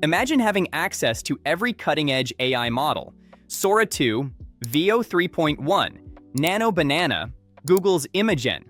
Imagine having access to every cutting-edge AI model: Sora 2, Veo 3.1, Nano Banana, Google's Imagen,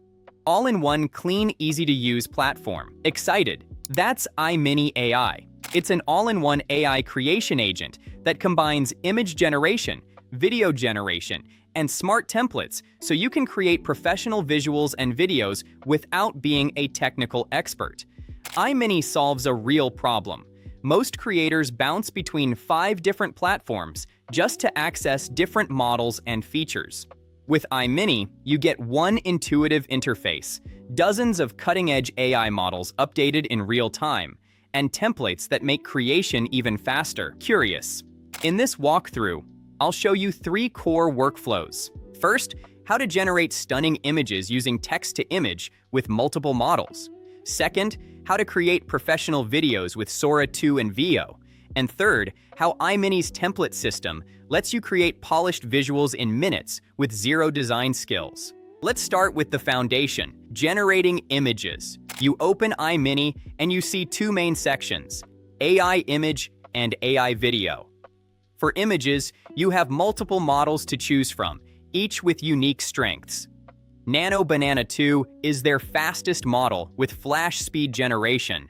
all in one clean, easy-to-use platform. Excited? That's iMini AI. It's an all-in-one AI creation agent that combines image generation, video generation, and smart templates so you can create professional visuals and videos without being a technical expert. iMini solves a real problem. Most creators bounce between 5 different platforms just to access different models and features. With iMini, you get one intuitive interface, dozens of cutting-edge AI models updated in real time, and templates that make creation even faster. Curious? In this walkthrough, I'll show you 3 core workflows. First, how to generate stunning images using text-to-image with multiple models. Second, how to create professional videos with Sora 2 and Veo. And third, how iMini's template system lets you create polished visuals in minutes with zero design skills. Let's start with the foundation: generating images. You open iMini and you see 2 main sections: AI image and AI video. For images, you have multiple models to choose from, each with unique strengths. Nano Banana 2 is their fastest model with flash speed generation.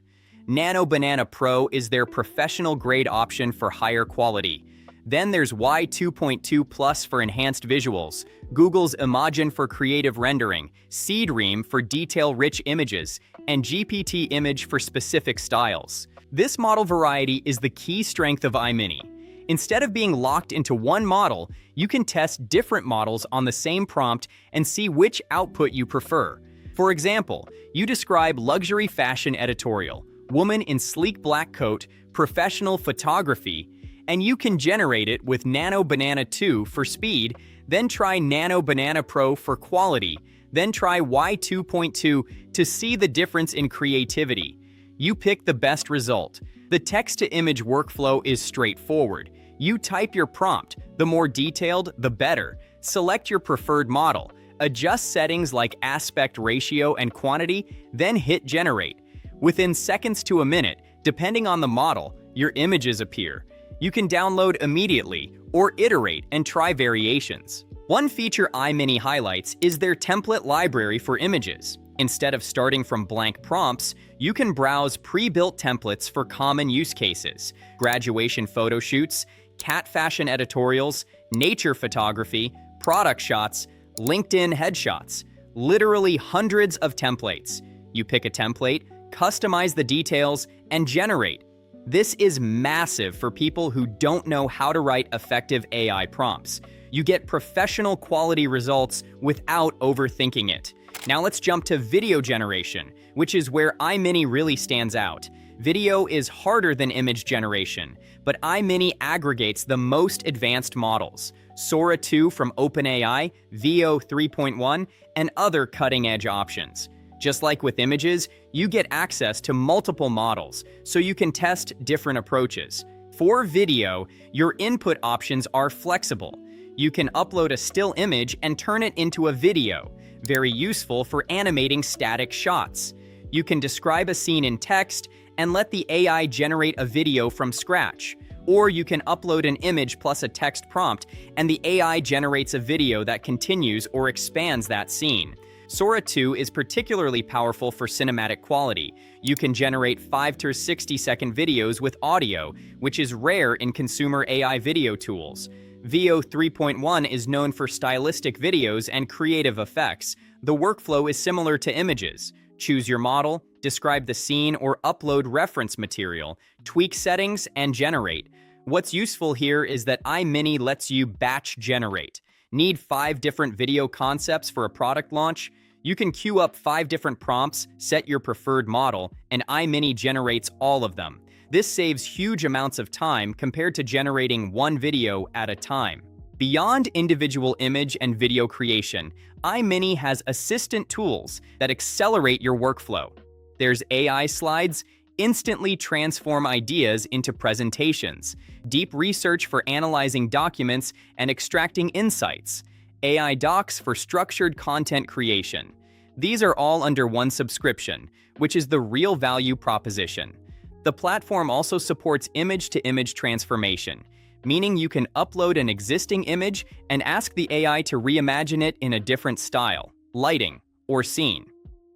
Nano Banana Pro is their professional grade option for higher quality. Then there's Y2.2 Plus for enhanced visuals, Google's Imagen for creative rendering, Seedream for detail-rich images, and GPT Image for specific styles. This model variety is the key strength of iMini. Instead of being locked into one model, you can test different models on the same prompt and see which output you prefer. For example, you describe luxury fashion editorial, woman in sleek black coat, professional photography, and you can generate it with Nano Banana 2 for speed, then try Nano Banana Pro for quality, then try Y2.2 to see the difference in creativity. You pick the best result. The text-to-image workflow is straightforward. You type your prompt, the more detailed, the better. Select your preferred model, adjust settings like aspect ratio and quantity, then hit generate. Within seconds to a minute, depending on the model, your images appear. You can download immediately or iterate and try variations. One feature iMini highlights is their template library for images. Instead of starting from blank prompts, you can browse pre-built templates for common use cases: graduation photo shoots, cat fashion editorials, nature photography, product shots, LinkedIn headshots. Literally hundreds of templates. You pick a template, customize the details, and generate. This is massive for people who don't know how to write effective AI prompts. You get professional quality results without overthinking it. Now let's jump to video generation, which is where iMini really stands out. Video is harder than image generation, but iMini aggregates the most advanced models: Sora 2 from OpenAI, Veo 3.1, and other cutting-edge options. Just like with images, you get access to multiple models, so you can test different approaches. For video, your input options are flexible. You can upload a still image and turn it into a video, very useful for animating static shots. You can describe a scene in text and let the AI generate a video from scratch. Or you can upload an image plus a text prompt, and the AI generates a video that continues or expands that scene. Sora 2 is particularly powerful for cinematic quality. You can generate 5 to 60-second videos with audio, which is rare in consumer AI video tools. Veo 3.1 is known for stylistic videos and creative effects. The workflow is similar to images. Choose your model, describe the scene, or upload reference material, tweak settings, and generate. What's useful here is that iMini lets you batch generate. Need 5 different video concepts for a product launch? You can queue up 5 different prompts, set your preferred model, and iMini generates all of them. This saves huge amounts of time compared to generating one video at a time. Beyond individual image and video creation, iMini has assistant tools that accelerate your workflow. There's AI slides, instantly transform ideas into presentations, deep research for analyzing documents and extracting insights, AI docs for structured content creation. These are all under one subscription, which is the real value proposition. The platform also supports image-to-image transformation, meaning you can upload an existing image and ask the AI to reimagine it in a different style, lighting, or scene.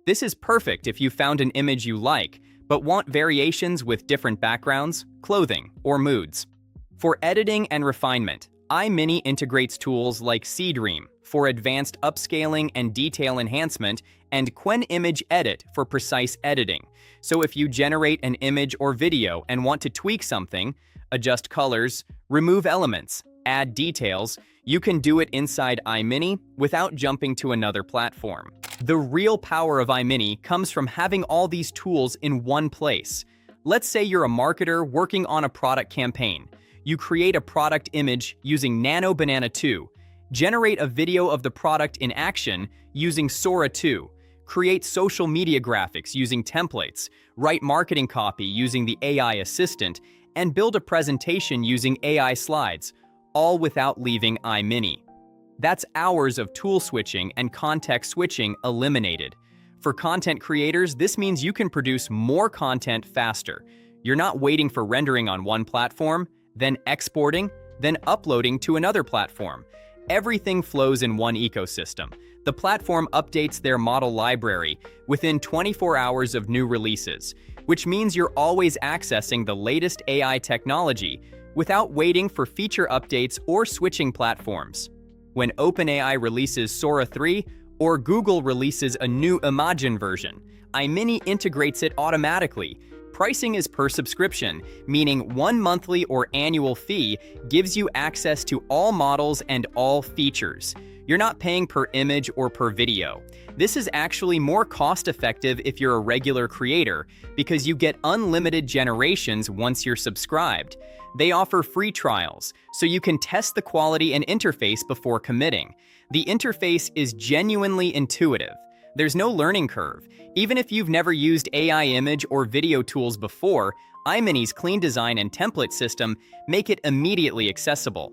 This is perfect if you found an image you like, but want variations with different backgrounds, clothing, or moods. For editing and refinement, iMini integrates tools like Dream for advanced upscaling and detail enhancement, and Qwen Image Edit for precise editing. So if you generate an image or video and want to tweak something, adjust colors, remove elements, add details, you can do it inside iMini without jumping to another platform. The real power of iMini comes from having all these tools in one place. Let's say you're a marketer working on a product campaign. You create a product image using Nano Banana 2, generate a video of the product in action using Sora 2, create social media graphics using templates, write marketing copy using the AI assistant, and build a presentation using AI slides, all without leaving iMini. That's hours of tool switching and context switching eliminated. For content creators, this means you can produce more content faster. You're not waiting for rendering on one platform, then exporting, then uploading to another platform. Everything flows in one ecosystem. The platform updates their model library within 24 hours of new releases, which means you're always accessing the latest AI technology without waiting for feature updates or switching platforms. When OpenAI releases Sora 3 or Google releases a new Imagen version, iMini integrates it automatically. Pricing is per subscription, meaning one monthly or annual fee gives you access to all models and all features. You're not paying per image or per video. This is actually more cost-effective if you're a regular creator because you get unlimited generations once you're subscribed. They offer free trials, so you can test the quality and interface before committing. The interface is genuinely intuitive. There's no learning curve. Even if you've never used AI image or video tools before, iMini's clean design and template system make it immediately accessible.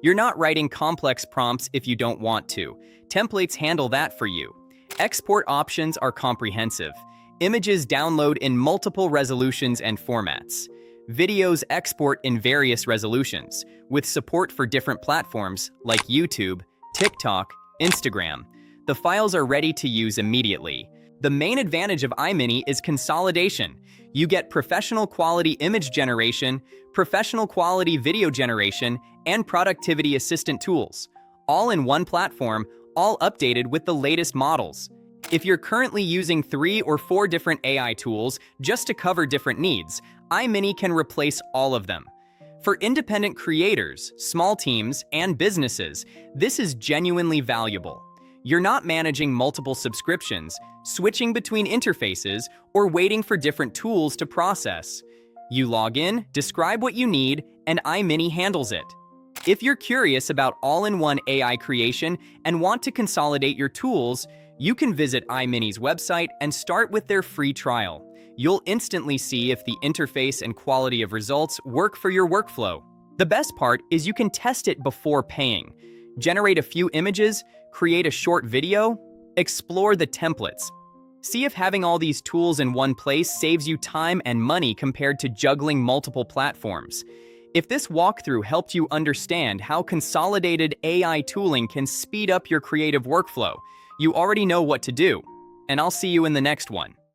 You're not writing complex prompts if you don't want to. Templates handle that for you. Export options are comprehensive. Images download in multiple resolutions and formats. Videos export in various resolutions, with support for different platforms like YouTube, TikTok, Instagram. The files are ready to use immediately. The main advantage of iMini is consolidation. You get professional quality image generation, professional quality video generation, and productivity assistant tools, all in one platform, all updated with the latest models. If you're currently using 3 or 4 different AI tools just to cover different needs, iMini can replace all of them. For independent creators, small teams, and businesses, this is genuinely valuable. You're not managing multiple subscriptions, switching between interfaces, or waiting for different tools to process. You log in, describe what you need, and iMini handles it. If you're curious about all-in-one AI creation and want to consolidate your tools, you can visit iMini's website and start with their free trial. You'll instantly see if the interface and quality of results work for your workflow. The best part is you can test it before paying. Generate a few images, create a short video, explore the templates. See if having all these tools in one place saves you time and money compared to juggling multiple platforms. If this walkthrough helped you understand how consolidated AI tooling can speed up your creative workflow, you already know what to do. And I'll see you in the next one.